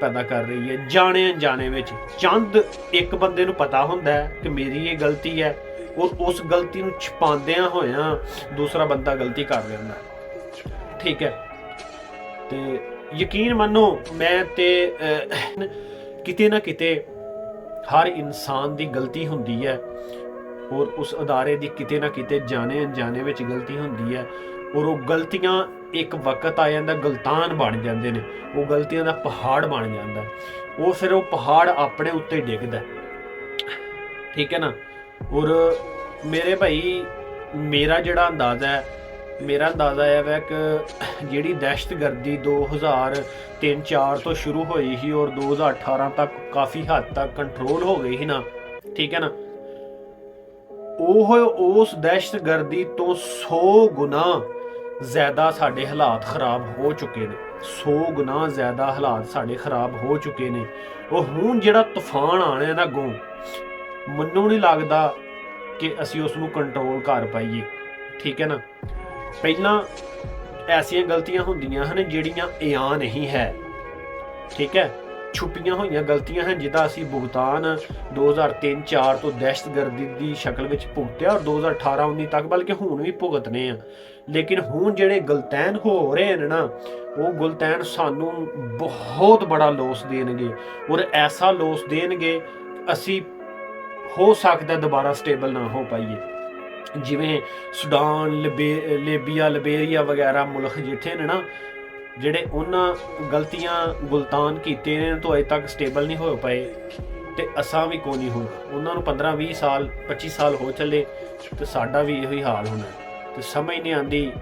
पैदा कर रही है जाने अनजाने विच। चंद एक बंदे नूं पता हुंदा है कि मेरी ये गलती है और उस गलती नूं छुपांदियां होइयां दूसरा बंदा गलती कर लैंदा, ठीक है। ते यकीन मन्नो मैं ते किते ना किते हर इंसान दी गलती हुंदी है और उस अदारे दी किते ना किते जाने अनजाने विच गलती हुंदी है और वो गलतियां एक वक्त आ जाता गलतान बन जाते हैं, वो गलतियां का पहाड़ बन जाता है। वो फिर वो पहाड़ अपने उत्ते डिगदा, ठीक है ना। और मेरे भाई मेरा जिहड़ा अंदाज़ा है, मेरा अंदाज़ा है वै कि जिहड़ी दहशतगर्दी 2003-4 तो शुरू हुई ही और 2018 तक काफ़ी हद तक कंट्रोल हो गई ही ना, ठीक है ना। उस दहशतगर्दी तो 100 गुना ज़्यादा साढ़े हालात खराब हो चुके ने, 100 गुना ज़्यादा हालात साढ़े खराब हो चुके ने। वो हुण जिहड़ा तूफान आना है ना अगों, मैनूं नहीं लगदा कि असीं उसनूं कंट्रोल कर पाईए, ठीक है ना। पहलां ऐसियां गलतियां हुंदियां हन जिहड़ियां इयां नहीं है, ठीक है, छुपियां होईयां गलतियां हैं जिहदा असीं भुगतान 2003-4 तो दहशतगर्दी की शक्ल विच भुगतिया और 2018-19 तक बल्कि हुण भी भुगतने आ। लेकिन हुण जिहड़े गलतैन हो रहे हैं ना, वो गलतैन सानूं बहुत बड़ा लॉस देणगे और ऐसा लॉस देणगे असीं हो सकदा दोबारा स्टेबल ना हो पाईए। जिवें सुडान, लीबिया, लिबेरिया वगैरह मुल्क जिथे ने ना, ਜਿਹੜੇ ਉਹਨਾਂ ਗਲਤੀਆਂ ਗੁਲਤਾਨ ਕੀਤੇ ਨੇ ਤੋਂ ਅਜੇ ਤੱਕ ਸਟੇਬਲ ਨਹੀਂ ਹੋ ਪਏ ਤੇ ਅਸਾਂ ਵੀ ਕੋਈ ਨਹੀਂ ਹੁਣ ਉਹਨਾਂ ਨੂੰ 15-20 ਸਾਲ 25 ਸਾਲ ਹੋ ਚੱਲੇ ਤੇ ਸਾਡਾ ਵੀ ਇਹੋ ਹੀ ਹਾਲ ਹੋਣਾ ਤੇ ਸਮਝ ਨਹੀਂ ਆਂਦੀ।